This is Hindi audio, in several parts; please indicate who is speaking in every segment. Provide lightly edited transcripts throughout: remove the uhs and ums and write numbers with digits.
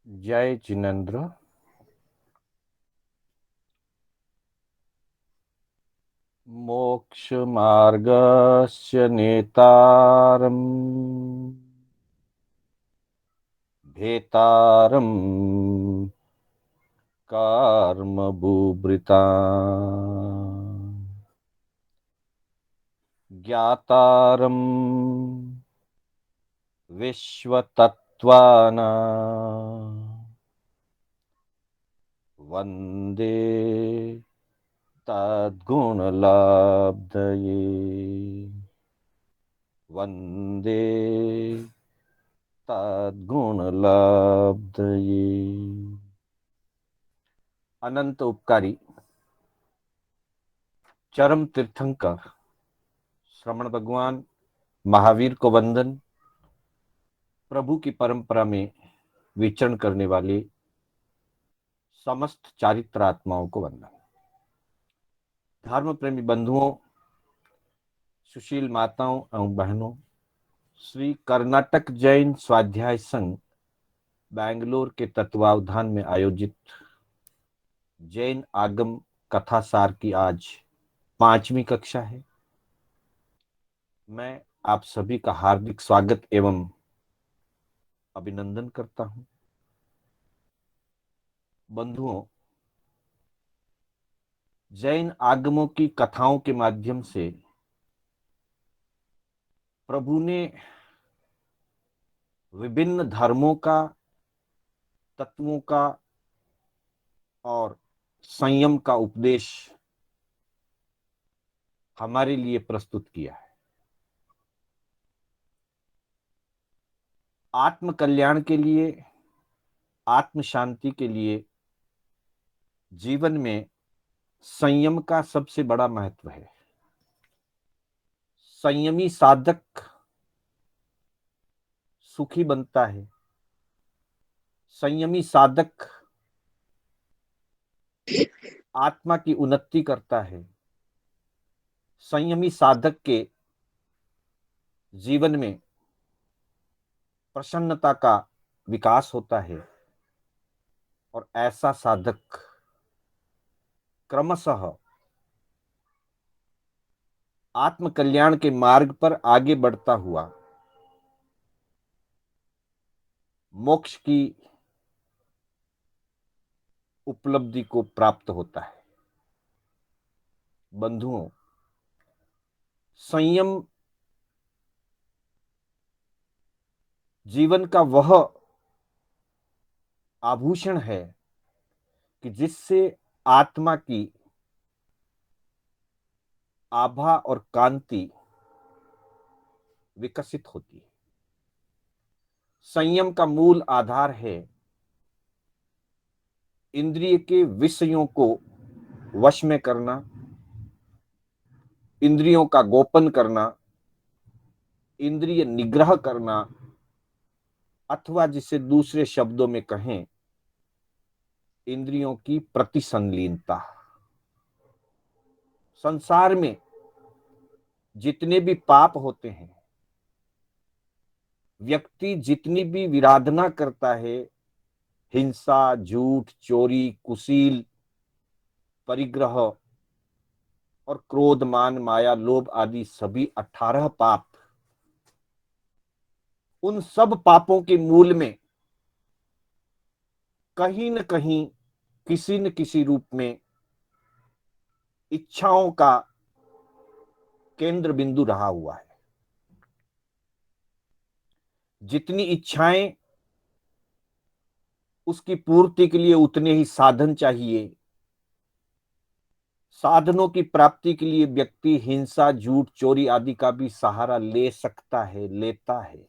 Speaker 1: जय जिनेन्द्र। मोक्ष मार्गस्य नेतारम् भेतारम् कर्म बुभृता ज्ञातारम् विश्वतत्त्वाना वन्दे तद्गुणलब्धये वन्दे तद्गुणलब्धये। अनंत उपकारी चरम तीर्थंकर श्रमण भगवान महावीर को वंदन। प्रभु की परंपरा में विचरण करने वाले समस्त चारित्र आत्माओं को वंदन। धर्म प्रेमी बंधुओं, सुशील माताओं एवं बहनों, श्री कर्नाटक जैन स्वाध्याय संघ बैंगलोर के तत्वावधान में आयोजित जैन आगम कथासार की आज 5वीं कक्षा है। मैं आप सभी का हार्दिक स्वागत एवं अभिनंदन करता हूं। बंधुओं, जैन आगमों की कथाओं के माध्यम से प्रभु ने विभिन्न धर्मों का, तत्वों का और संयम का उपदेश हमारे लिए प्रस्तुत किया है। आत्म कल्याण के लिए, आत्म शांति के लिए जीवन में संयम का सबसे बड़ा महत्व है। संयमी साधक सुखी बनता है। संयमी साधक आत्मा की उन्नति करता है। संयमी साधक के जीवन में प्रसन्नता का विकास होता है और ऐसा साधक क्रमशः आत्म कल्याण के मार्ग पर आगे बढ़ता हुआ मोक्ष की उपलब्धि को प्राप्त होता है। बंधुओं, संयम जीवन का वह आभूषण है कि जिससे आत्मा की आभा और कांति विकसित होती है। संयम का मूल आधार है इंद्रिय के विषयों को वश में करना, इंद्रियों का गोपन करना, इंद्रिय निग्रह करना, अथवा जिसे दूसरे शब्दों में कहें, इंद्रियों की प्रतिसंलीनता। संसार में जितने भी पाप होते हैं, व्यक्ति जितनी भी विराधना करता है, हिंसा, झूठ, चोरी, कुशील, परिग्रह और क्रोध, मान, माया, लोभ आदि सभी 18 पाप, उन सब पापों के मूल में कहीं न कहीं किसी न किसी रूप में इच्छाओं का केंद्र बिंदु रहा हुआ है। जितनी इच्छाएं, उसकी पूर्ति के लिए उतने ही साधन चाहिए। साधनों की प्राप्ति के लिए व्यक्ति हिंसा, झूठ, चोरी आदि का भी सहारा ले सकता है, लेता है।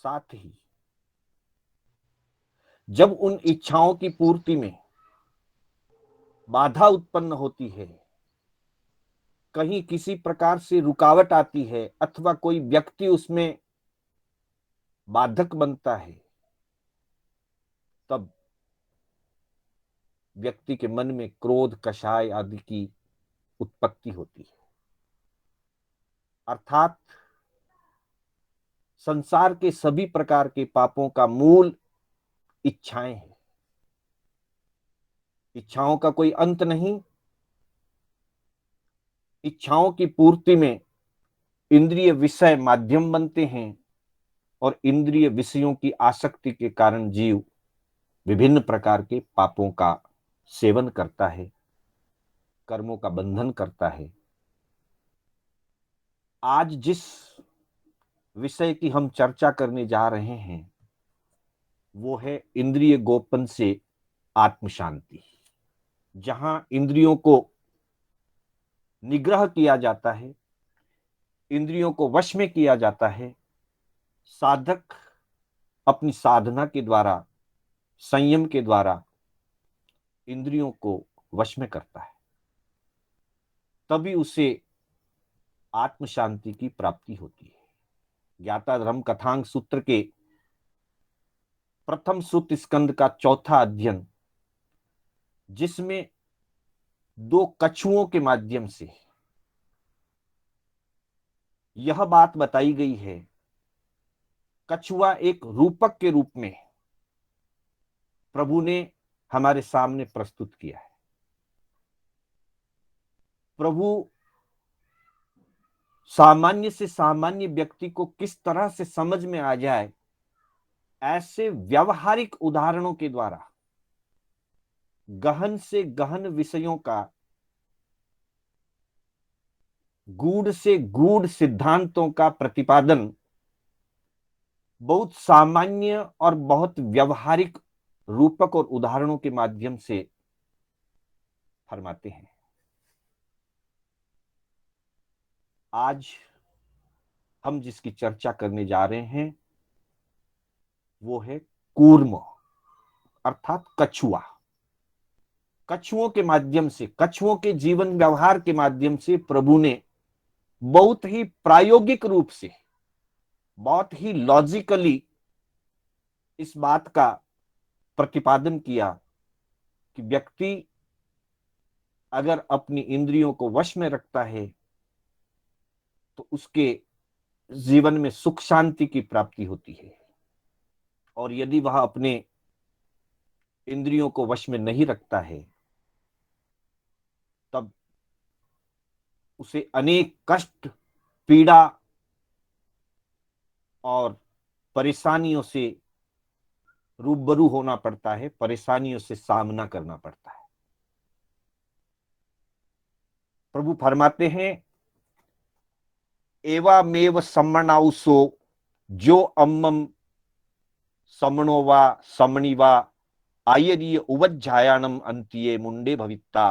Speaker 1: साथ ही जब उन इच्छाओं की पूर्ति में बाधा उत्पन्न होती है, कहीं किसी प्रकार से रुकावट आती है अथवा कोई व्यक्ति उसमें बाधक बनता है, तब व्यक्ति के मन में क्रोध, कषाय आदि की उत्पत्ति होती है। अर्थात संसार के सभी प्रकार के पापों का मूल इच्छाएं हैं। इच्छाओं का कोई अंत नहीं। इच्छाओं की पूर्ति में इंद्रिय विषय माध्यम बनते हैं और इंद्रिय विषयों की आसक्ति के कारण जीव विभिन्न प्रकार के पापों का सेवन करता है, कर्मों का बंधन करता है। आज जिस विषय की हम चर्चा करने जा रहे हैं वो है इंद्रिय गोपन से आत्म शांति। जहां इंद्रियों को निग्रह किया जाता है, इंद्रियों को वश में किया जाता है, साधक अपनी साधना के द्वारा, संयम के द्वारा इंद्रियों को वश में करता है, तभी उसे आत्म शांति की प्राप्ति होती है। ज्ञाता धर्म कथांग सूत्र के प्रथम सूत्र स्कंद का चौथा अध्ययन, जिसमें दो कछुओं के माध्यम से यह बात बताई गई है, कछुआ एक रूपक के रूप में प्रभु ने हमारे सामने प्रस्तुत किया है। प्रभु सामान्य से सामान्य व्यक्ति को किस तरह से समझ में आ जाए, ऐसे व्यावहारिक उदाहरणों के द्वारा गहन से गहन विषयों का, गूढ़ से गूढ़ सिद्धांतों का प्रतिपादन बहुत सामान्य और बहुत व्यावहारिक रूपक और उदाहरणों के माध्यम से फरमाते हैं। आज हम जिसकी चर्चा करने जा रहे हैं वो है कूर्म अर्थात कछुआ। कछुओं के माध्यम से, कछुओं के जीवन व्यवहार के माध्यम से प्रभु ने बहुत ही प्रायोगिक रूप से, बहुत ही लॉजिकली इस बात का प्रतिपादन किया कि व्यक्ति अगर अपनी इंद्रियों को वश में रखता है तो उसके जीवन में सुख शांति की प्राप्ति होती है, और यदि वह अपने इंद्रियों को वश में नहीं रखता है तब उसे अनेक कष्ट, पीड़ा और परेशानियों से रूबरू होना पड़ता है, परेशानियों से सामना करना पड़ता है। प्रभु फरमाते हैं, एवामेव सम्मनाउसो जो अम्मम समणो वा समणि वा आयरीय उवज्जायानम अंतिये मुंडे भवित्ता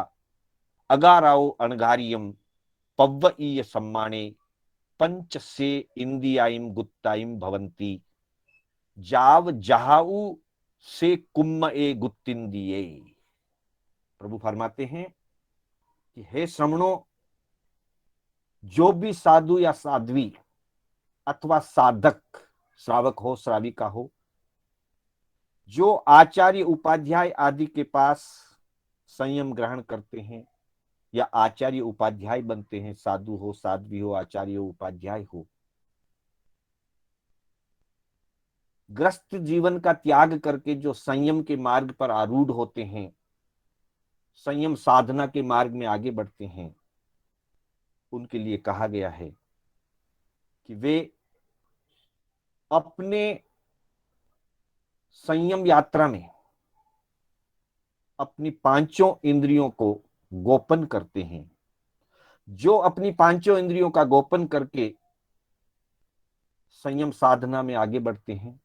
Speaker 1: अगाराओ अनगारियम पव्वईय सम्माने पंच से इंदियाइम गुत्ताइम भवंती जाव जहाऊ से कुम्म ए गुत्तिंदिये। प्रभु फरमाते हैं कि हे श्रमणों, जो भी साधु या साध्वी अथवा साधक, श्रावक हो श्राविका हो, जो आचार्य उपाध्याय आदि के पास संयम ग्रहण करते हैं या आचार्य उपाध्याय बनते हैं, साधु हो, साध्वी हो, आचार्य उपाध्याय हो, ग्रस्त जीवन का त्याग करके जो संयम के मार्ग पर आरूढ़ होते हैं, संयम साधना के मार्ग में आगे बढ़ते हैं, उनके लिए कहा गया है कि वे अपने संयम यात्रा में अपनी पांचों इंद्रियों को गोपन करते हैं। जो अपनी पांचों इंद्रियों का गोपन करके संयम साधना में आगे बढ़ते हैं,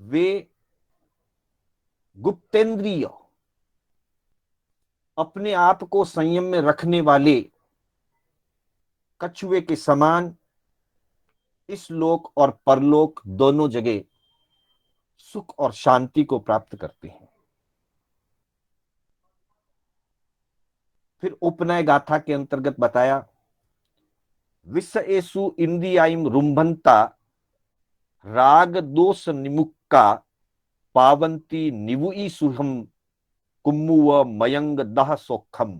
Speaker 1: वे गुप्तेंद्रिय, अपने आप को संयम में रखने वाले कछुए के समान इस लोक और परलोक दोनों जगह सुख और शांति को प्राप्त करते हैं। फिर उपनय गाथा के अंतर्गत बताया, विश्व एसु इंदियाइम रुंभंता राग दोष निमुक्का पावंती निवुई सुहम कुम्मुव मयंग दह सोखम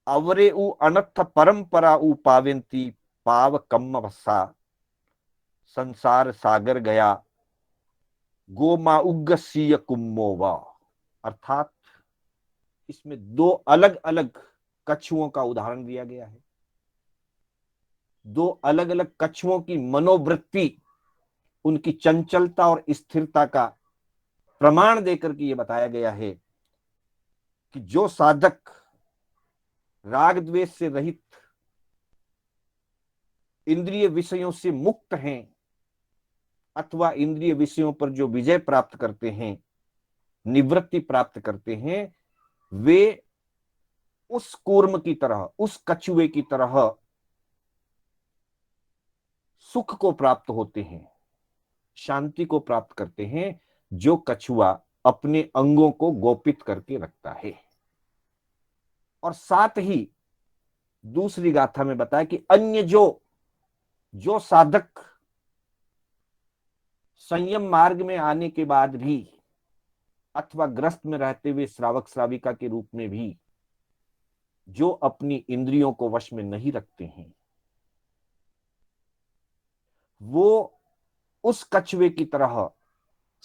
Speaker 1: अवरे उ अनर्थ परंपरा उ पावंती पाव कम्म वसा संसार सागर गया गोमा उग्गसीय कुम्मोवा। अर्थात इसमें दो अलग अलग कछुओं का उदाहरण दिया गया है। दो अलग अलग कछुओं की मनोवृत्ति, उनकी चंचलता और स्थिरता का प्रमाण देकर के यह बताया गया है कि जो साधक राग द्वेष से रहित, इंद्रिय विषयों से मुक्त हैं, अथवा इंद्रिय विषयों पर जो विजय प्राप्त करते हैं, निवृत्ति प्राप्त करते हैं, वे उस कूर्म की तरह, उस कछुए की तरह सुख को प्राप्त होते हैं, शांति को प्राप्त करते हैं, जो कछुआ अपने अंगों को गोपित करके रखता है। और साथ ही दूसरी गाथा में बताया कि अन्य जो साधक संयम मार्ग में आने के बाद भी, अथवा ग्रस्त में रहते हुए श्रावक श्राविका के रूप में भी, जो अपनी इंद्रियों को वश में नहीं रखते हैं, वो उस कछुए की तरह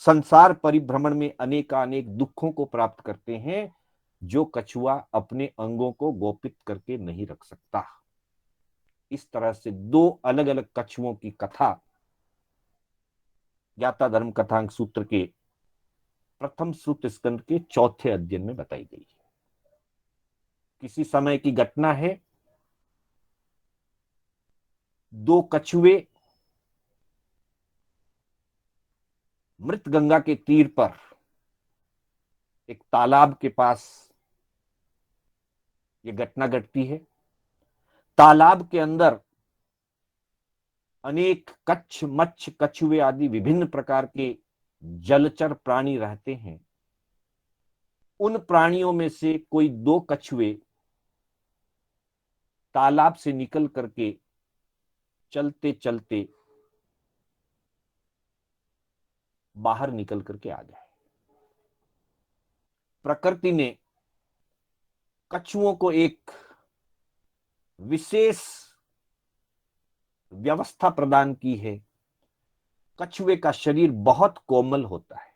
Speaker 1: संसार परिभ्रमण में अनेकानेक दुखों को प्राप्त करते हैं, जो कछुआ अपने अंगों को गोपित करके नहीं रख सकता। इस तरह से दो अलग अलग कछुओं की कथा ज्ञाता धर्म कथांक सूत्र के प्रथम सूत्र स्कंद के चौथे अध्ययन में बताई गई है। किसी समय की घटना है, दो कछुए मृत गंगा के तीर पर एक तालाब के पास यह घटना घटती है। तालाब के अंदर अनेक कच्छ, मच्छ, कछुए आदि विभिन्न प्रकार के जलचर प्राणी रहते हैं। उन प्राणियों में से कोई दो कछुए तालाब से निकल करके चलते चलते बाहर निकल करके आ गए। प्रकृति ने कछुओं को एक विशेष व्यवस्था प्रदान की है। कछुए का शरीर बहुत कोमल होता है,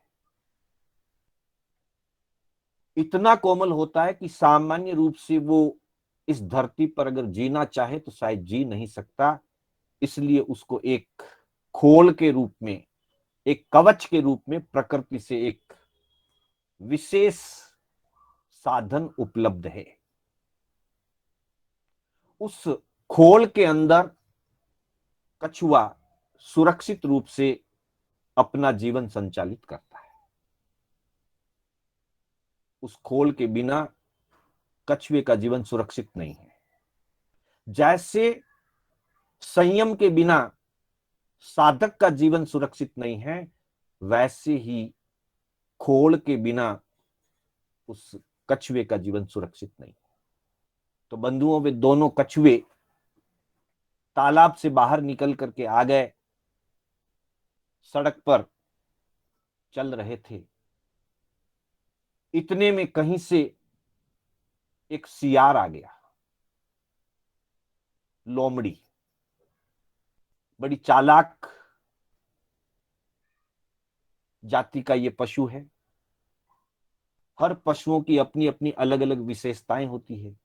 Speaker 1: इतना कोमल होता है कि सामान्य रूप से वो इस धरती पर अगर जीना चाहे तो शायद जी नहीं सकता। इसलिए उसको एक खोल के रूप में, एक कवच के रूप में प्रकृति से एक विशेष साधन उपलब्ध है। उस खोल के अंदर कछुआ सुरक्षित रूप से अपना जीवन संचालित करता है। उस खोल के बिना कछुए का जीवन सुरक्षित नहीं है। जैसे संयम के बिना साधक का जीवन सुरक्षित नहीं है, वैसे ही खोल के बिना उस कछुए का जीवन सुरक्षित नहीं है। तो बंधुओं, वे दोनों कछुए तालाब से बाहर निकल करके आ गए, सड़क पर चल रहे थे। इतने में कहीं से एक सियार आ गया, लोमड़ी। बड़ी चालाक जाति का ये पशु है। हर पशुओं की अपनी अपनी अलग अलग विशेषताएं होती है।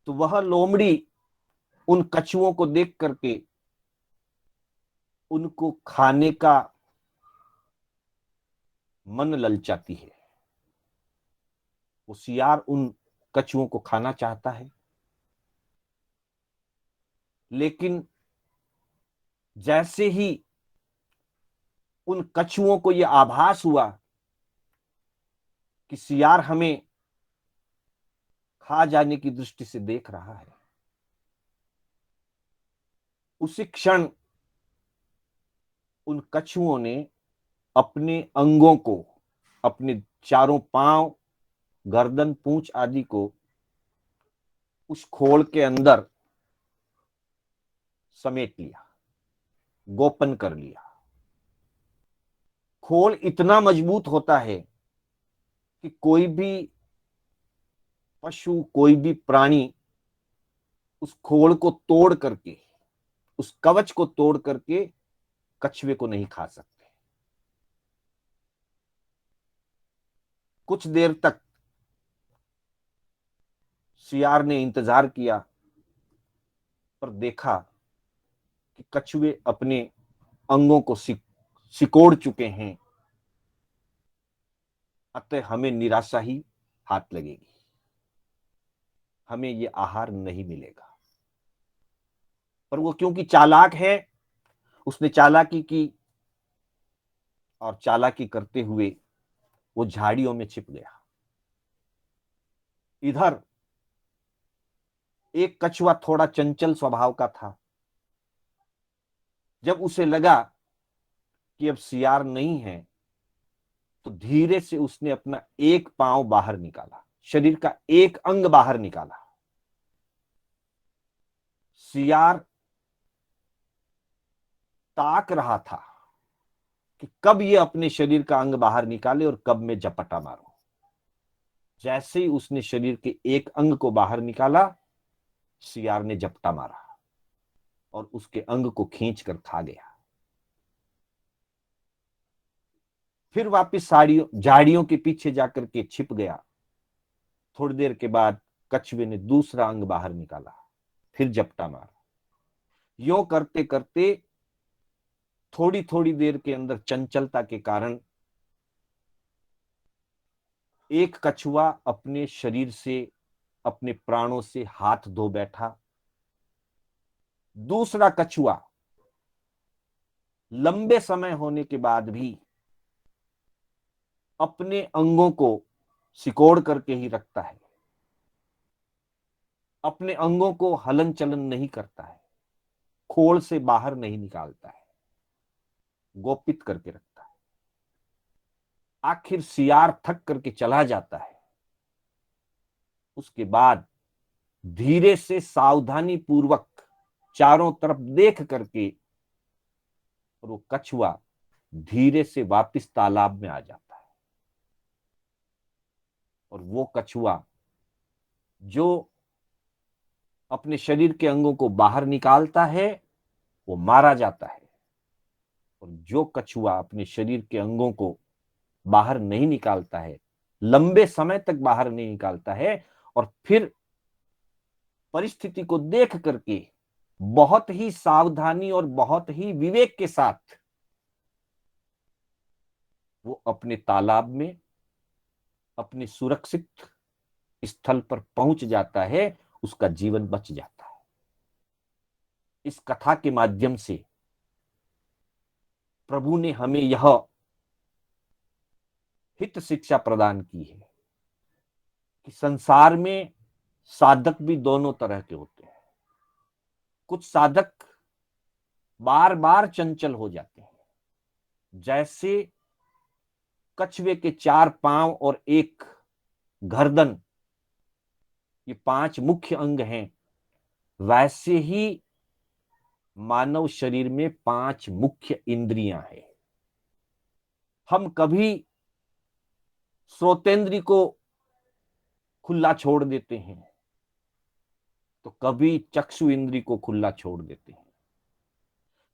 Speaker 1: तो वह लोमड़ी उन कछुओं को देख करके उनको खाने का मन ललचाती है। वो सियार उन कछुओं को खाना चाहता है, लेकिन जैसे ही उन कछुओं को यह आभास हुआ कि सियार हमें खा जाने की दृष्टि से देख रहा है, उसी क्षण उन कछुओं ने अपने अंगों को, अपने चारों पांव, गर्दन, पूंछ आदि को उस खोल के अंदर समेट लिया, गोपन कर लिया। खोल इतना मजबूत होता है कि कोई भी पशु, कोई भी प्राणी उस खोल को तोड़ करके, उस कवच को तोड़ करके कछुए को नहीं खा सकते। कुछ देर तक सियार ने इंतजार किया, पर देखा कि कछुए अपने अंगों को सिकोड़ चुके हैं, अतः हमें निराशा ही हाथ लगेगी, हमें ये आहार नहीं मिलेगा। पर वो क्योंकि चालाक है, उसने चालाकी की, और चालाकी करते हुए वो झाड़ियों में छिप गया। इधर एक कछुआ थोड़ा चंचल स्वभाव का था। जब उसे लगा कि अब सियार नहीं है, तो धीरे से उसने अपना एक पांव बाहर निकाला, शरीर का एक अंग बाहर निकाला। सियार ताक रहा था कि कब ये अपने शरीर का अंग बाहर निकाले और कब मैं झपटा मारूं। जैसे ही उसने शरीर के एक अंग को बाहर निकाला, सियार ने झपटा मारा और उसके अंग को खींच कर खा गया। फिर वापिस झाड़ियों के पीछे जाकर के छिप गया। थोड़ी देर के बाद कछुए ने दूसरा अंग बाहर निकाला, फिर झपटा मारा। यो करते करते थोड़ी थोड़ी देर के अंदर चंचलता के कारण एक कछुआ अपने शरीर से, अपने प्राणों से हाथ धो बैठा। दूसरा कछुआ लंबे समय होने के बाद भी अपने अंगों को सिकोड़ करके ही रखता है, अपने अंगों को हलन चलन नहीं करता है, खोल से बाहर नहीं निकालता है, गोपित करके रखता है। आखिर सियार थक करके चला जाता है। उसके बाद धीरे से सावधानी पूर्वक चारों तरफ देख करके, और वो कछुआ धीरे से वापस तालाब में आ जाता है। और वो कछुआ जो अपने शरीर के अंगों को बाहर निकालता है, वो मारा जाता है। और जो कछुआ अपने शरीर के अंगों को बाहर नहीं निकालता है, लंबे समय तक बाहर नहीं निकालता है, और फिर परिस्थिति को देख करके बहुत ही सावधानी और बहुत ही विवेक के साथ वो अपने तालाब में, अपने सुरक्षित स्थल पर पहुंच जाता है, उसका जीवन बच जाता है। इस कथा के माध्यम से प्रभु ने हमें यह हित शिक्षा प्रदान की है कि संसार में साधक भी दोनों तरह के होते हैं। कुछ साधक बार बार चंचल हो जाते हैं, जैसे कछुए के 4 पांव और एक गर्दन, ये 5 मुख्य अंग हैं। वैसे ही मानव शरीर में 5 मुख्य इंद्रियां हैं। हम कभी श्रोतेंद्री को खुला छोड़ देते हैं, तो कभी चक्षु इंद्री को खुला छोड़ देते हैं।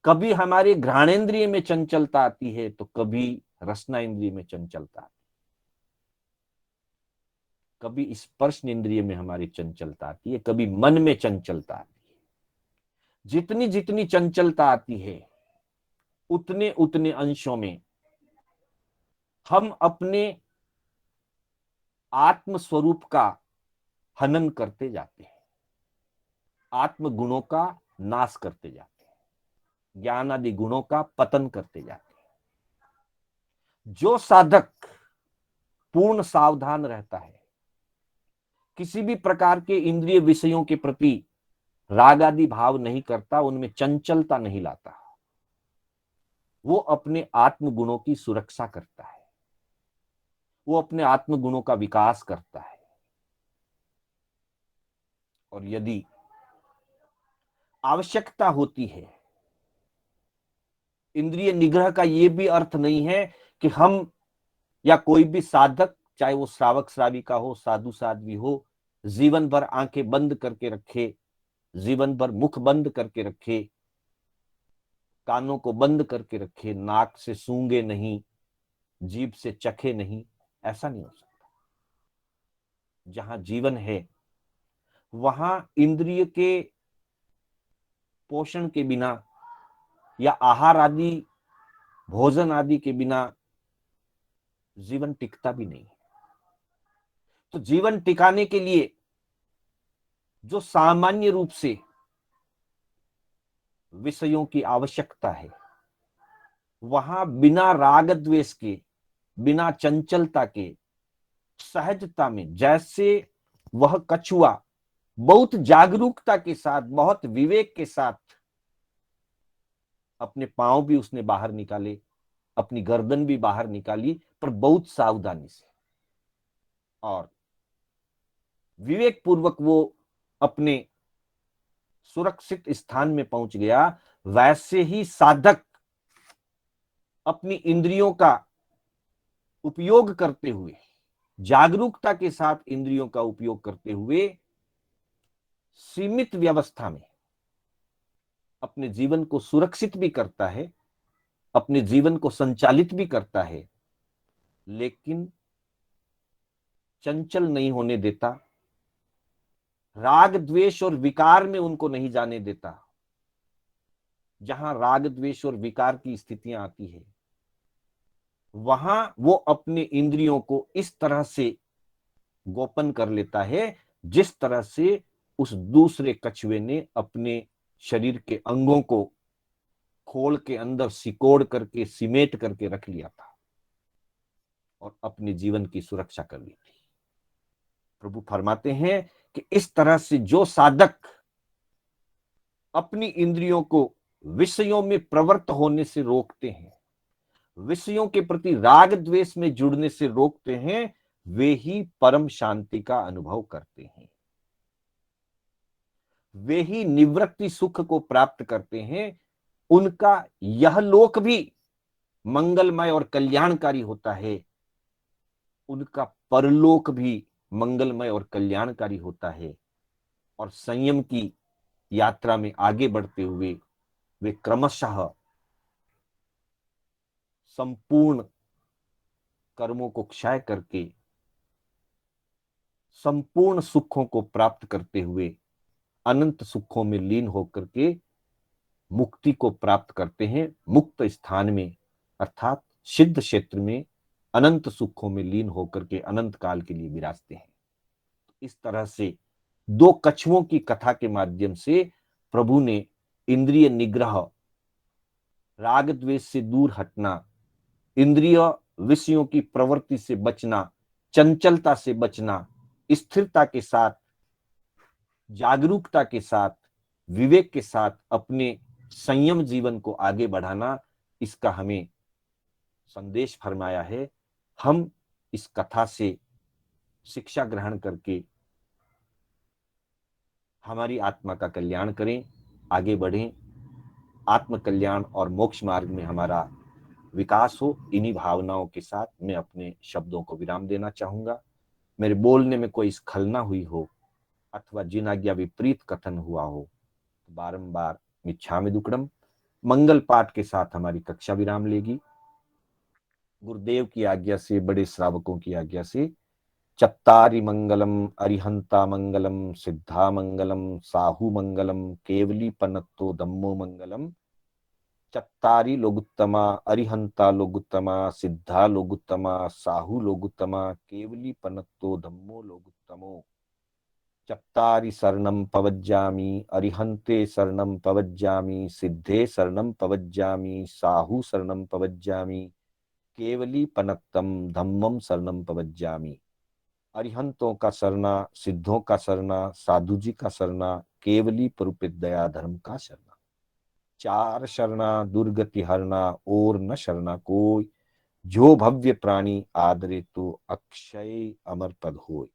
Speaker 1: कभी हमारे घ्राणेन्द्रिय में चंचलता आती है, तो कभी रसना इंद्रिय में चंचलता आती है, कभी स्पर्श इंद्रिय में हमारी चंचलता आती है, कभी मन में चंचलता आती है। जितनी जितनी चंचलता आती है, उतने उतने अंशों में हम अपने आत्म स्वरूप का हनन करते जाते हैं, आत्म गुणों का नाश करते जाते हैं, ज्ञान आदि गुणों का पतन करते जाते हैं। जो साधक पूर्ण सावधान रहता है, किसी भी प्रकार के इंद्रिय विषयों के प्रति राग आदि भाव नहीं करता, उनमें चंचलता नहीं लाता, वो अपने आत्म गुणों की सुरक्षा करता है, वो अपने आत्म गुणों का विकास करता है। और यदि आवश्यकता होती है, इंद्रिय निग्रह का यह भी अर्थ नहीं है कि हम या कोई भी साधक, चाहे वो श्रावक श्राविका हो, साधु साध्वी हो, जीवन भर आंखें बंद करके रखे, जीवन भर मुख बंद करके रखे, कानों को बंद करके रखे, नाक से सूंघे नहीं, जीभ से चखे नहीं, ऐसा नहीं हो सकता। जहां जीवन है वहां इंद्रिय के पोषण के बिना या आहार आदि, भोजन आदि के बिना जीवन टिकता भी नहीं। तो जीवन टिकाने के लिए जो सामान्य रूप से विषयों की आवश्यकता है, वहां बिना राग द्वेष के, बिना चंचलता के, सहजता में, जैसे वह कछुआ बहुत जागरूकता के साथ, बहुत विवेक के साथ, अपने पांव भी उसने बाहर निकाले, अपनी गर्दन भी बाहर निकाली, पर बहुत सावधानी से, और विवेक पूर्वक वो अपने सुरक्षित स्थान में पहुंच गया। वैसे ही साधक अपनी इंद्रियों का उपयोग करते हुए, जागरूकता के साथ इंद्रियों का उपयोग करते हुए, सीमित व्यवस्था में अपने जीवन को सुरक्षित भी करता है, अपने जीवन को संचालित भी करता है, लेकिन चंचल नहीं होने देता, राग द्वेष और विकार में उनको नहीं जाने देता। जहां राग द्वेष और विकार की स्थितियां आती है, वहां वो अपने इंद्रियों को इस तरह से गोपन कर लेता है जिस तरह से उस दूसरे कछुए ने अपने शरीर के अंगों को खोल के अंदर सिकोड़ करके, सिमेट करके रख लिया था और अपने जीवन की सुरक्षा कर ली थी। प्रभु फरमाते हैं कि इस तरह से जो साधक अपनी इंद्रियों को विषयों में प्रवृत्त होने से रोकते हैं, विषयों के प्रति राग द्वेष में जुड़ने से रोकते हैं, वे ही परम शांति का अनुभव करते हैं, वे ही निवृत्ति सुख को प्राप्त करते हैं। उनका यह लोक भी मंगलमय और कल्याणकारी होता है, उनका परलोक भी मंगलमय और कल्याणकारी होता है। और संयम की यात्रा में आगे बढ़ते हुए वे क्रमशः संपूर्ण कर्मों को क्षय करके संपूर्ण सुखों को प्राप्त करते हुए अनंत सुखों में लीन होकर के मुक्ति को प्राप्त करते हैं। मुक्त स्थान में अर्थात सिद्ध क्षेत्र में अनंत सुखों में लीन होकर के अनंत काल के लिए विराजते हैं। इस तरह से दो कछुओं की कथा के माध्यम से प्रभु ने इंद्रिय निग्रह, राग द्वेष से दूर हटना, इंद्रिय विषयों की प्रवृत्ति से बचना, चंचलता से बचना, स्थिरता के साथ, जागरूकता के साथ, विवेक के साथ अपने संयम जीवन को आगे बढ़ाना, इसका हमें संदेश फरमाया है। हम इस कथा से शिक्षा ग्रहण करके हमारी आत्मा का कल्याण करें, आगे बढ़ें, आत्म कल्याण और मोक्ष मार्ग में हमारा विकास हो। इन्हीं भावनाओं के साथ मैं अपने शब्दों को विराम देना चाहूंगा। मेरे बोलने में कोई स्खलना हुई हो अथवा जिन आज्ञा विपरीत कथन हुआ हो, बारंबार मिच्छामि दुक्कडम। मंगल पाठ के साथ हमारी कक्षा विराम लेगी। गुरुदेव की आज्ञा से, बड़े श्रावकों की आज्ञा से, चत्तारि मंगलम अरिहंता मंगलम सिद्धा मंगलम साहू मंगलम केवली पनत्तो धम्मो मंगलम। चत्तारि लोगुत्तमा अरिहंता लोगुत्तमा सिद्धा लोगुत्तमा साहू लोगुत्तमा केवली पनत्तो धम्मो लोगुत्तमो। चत्तारि शरणं पवज्जामि अरिहन्ते शरणं पवज्जामि सिद्धे शरणं पवज्जामि साहू शरणं पवज्जामि केवली पनत्तम धम्मम शरणं पवज्जामि। अरिहंतों का शरणा, सिद्धों का शरणा, साधु जी का शरणा, केवली परुपित दया धर्म का शरणा। चार शरणा दुर्गति हरना और न शरणा कोई, जो भव्य प्राणी आदरे तो अक्षय अमर पद होय।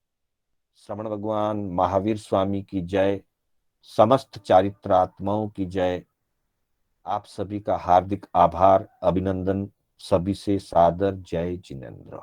Speaker 1: श्रवण भगवान महावीर स्वामी की जय, समस्त चारित्र आत्माओं की जय। आप सभी का हार्दिक आभार, अभिनंदन, सभी से सादर जय जिनेन्द्र।